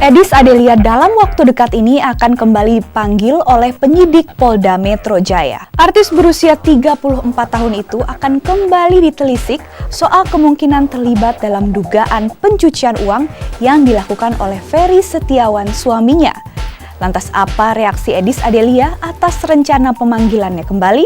Edis Adelia dalam waktu dekat ini akan kembali dipanggil oleh penyidik Polda Metro Jaya. Artis berusia 34 tahun itu akan kembali ditelisik soal kemungkinan terlibat dalam dugaan pencucian uang yang dilakukan oleh Ferry Setiawan suaminya. Lantas apa reaksi Edis Adelia atas rencana pemanggilannya kembali?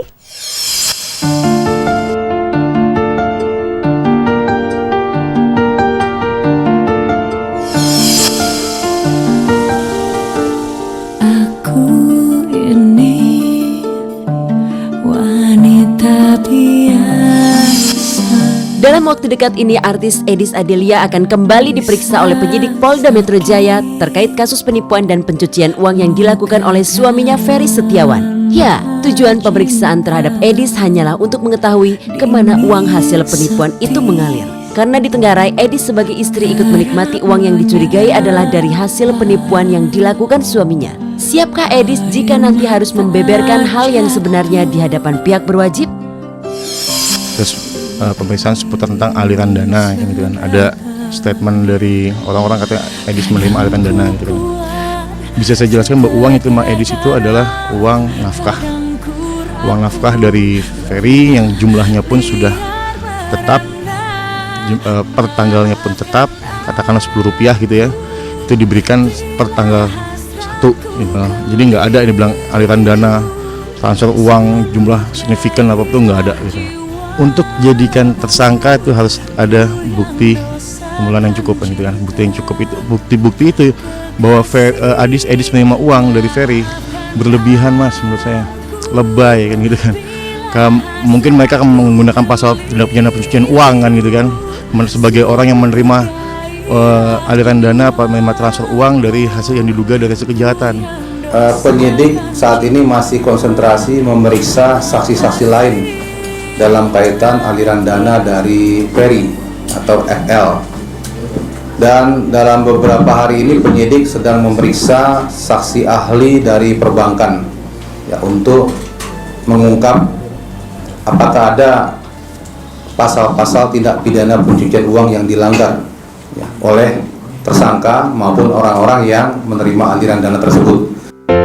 Dalam waktu dekat ini, artis Edis Adelia akan kembali diperiksa oleh penyidik Polda Metro Jaya terkait kasus penipuan dan pencucian uang yang dilakukan oleh suaminya Ferry Setiawan. Ya, tujuan pemeriksaan terhadap Edis hanyalah untuk mengetahui kemana uang hasil penipuan itu mengalir. Karena ditenggarai, Edis sebagai istri ikut menikmati uang yang dicurigai adalah dari hasil penipuan yang dilakukan suaminya. Siapkah Edis jika nanti harus membeberkan hal yang sebenarnya di hadapan pihak berwajib? Pemeriksaan seputar tentang aliran dana gitu kan. Ada statement dari orang-orang katanya Edis menerima aliran dana gitu kan. Bisa saya jelaskan bahwa uang yang diterima Edis itu adalah uang nafkah. Uang nafkah dari Ferry yang jumlahnya pun sudah tetap, per tanggalnya pun tetap, katakanlah Rp10 gitu ya. Itu diberikan per tanggal 1 gitu. Jadi nggak ada ini bilang aliran dana, transfer uang jumlah signifikan apapun, nggak ada gitu. Untuk jadikan tersangka itu harus ada bukti permulaan yang cukup gitu kan. Bukti yang cukup itu, bukti-bukti itu bahwa Edis menerima uang dari Ferry berlebihan, Mas, menurut saya. Lebay kan gitu kan. Mungkin mereka akan menggunakan pasal tindak pidana pencucian uang kan gitu kan. Sebagai orang yang menerima aliran dana atau menerima transfer uang dari hasil yang diduga dari hasil kejahatan. Penyidik saat ini masih konsentrasi memeriksa saksi-saksi lain dalam kaitan aliran dana dari Ferry atau FL. Dan dalam beberapa hari ini penyidik sedang memeriksa saksi ahli dari perbankan ya, untuk mengungkap apakah ada pasal-pasal tindak pidana pencucian uang yang dilanggar ya, oleh tersangka maupun orang-orang yang menerima aliran dana tersebut.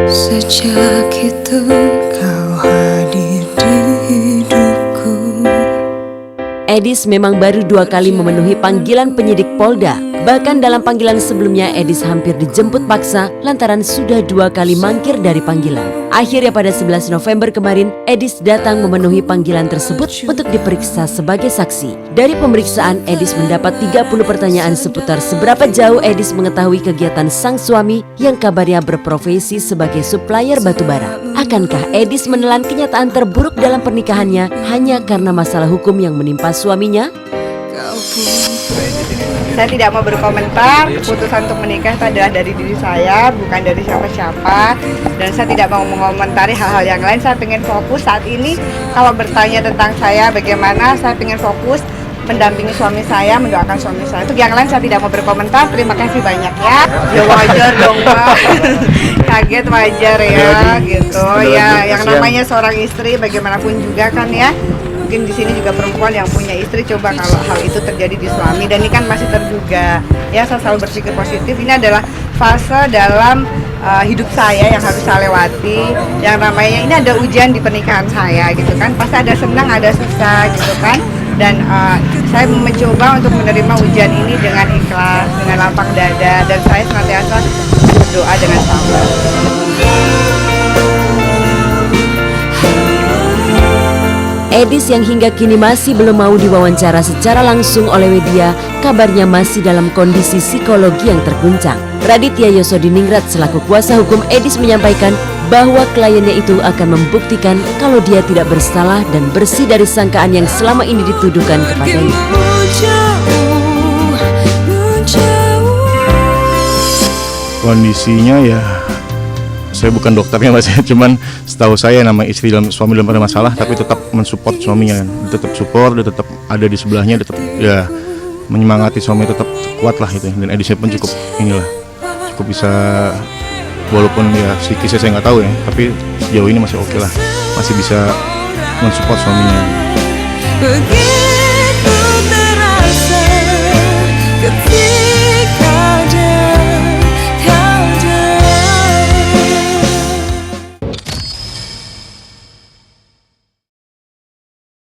Sejak itu kau hadir di hidupku. Edis memang baru 2 kali memenuhi panggilan penyidik Polda. Bahkan dalam panggilan sebelumnya, Edis hampir dijemput paksa lantaran sudah 2 kali mangkir dari panggilan. Akhirnya pada 11 November kemarin, Edis datang memenuhi panggilan tersebut untuk diperiksa sebagai saksi. Dari pemeriksaan, Edis mendapat 30 pertanyaan seputar seberapa jauh Edis mengetahui kegiatan sang suami yang kabarnya berprofesi sebagai supplier batubara. Akankah Edis menelan kenyataan terburuk dalam pernikahannya hanya karena masalah hukum yang menimpa suaminya? Saya tidak mau berkomentar, keputusan untuk menikah itu adalah dari diri saya, bukan dari siapa-siapa. Dan saya tidak mau mengomentari hal-hal yang lain, saya ingin fokus saat ini. Kalau bertanya tentang saya bagaimana, saya ingin fokus mendampingi suami saya, mendoakan suami saya. Untuk yang lain saya tidak mau berkomentar, terima kasih banyak ya. Ya wajar dong Pak, kaget wajar ya gitu. Ya yang namanya seorang istri bagaimanapun juga kan ya. Mungkin di sini juga perempuan yang punya istri, coba kalau hal itu terjadi di suami, dan ini kan masih terduga. Ya, saya selalu berpikir positif. Ini adalah fase dalam hidup saya yang harus saya lewati. Yang namanya ini ada ujian di pernikahan saya gitu kan. Pasti ada senang, ada susah gitu kan. Dan saya mencoba untuk menerima ujian ini dengan ikhlas, dengan lapang dada, dan saya senantiasa berdoa dengan sabar. Edis yang hingga kini masih belum mau diwawancara secara langsung oleh media, kabarnya masih dalam kondisi psikologi yang terguncang. Raditya Yosodiningrat selaku kuasa hukum Edis menyampaikan bahwa kliennya itu akan membuktikan kalau dia tidak bersalah dan bersih dari sangkaan yang selama ini dituduhkan kepadanya. Kondisinya ya, saya bukan dokternya Mas, cuman setahu saya nama istri dan suami dalam ada masalah tapi tetap mensupport suaminya kan. Dia tetap support, dia tetap ada di sebelahnya, dia tetap ya menyemangati suami, tetap kuat lah gitu. Dan Edisnya pun cukup bisa, walaupun ya psikisnya saya nggak tahu ya, tapi sejauh ini masih oke lah, masih bisa mensupport suaminya.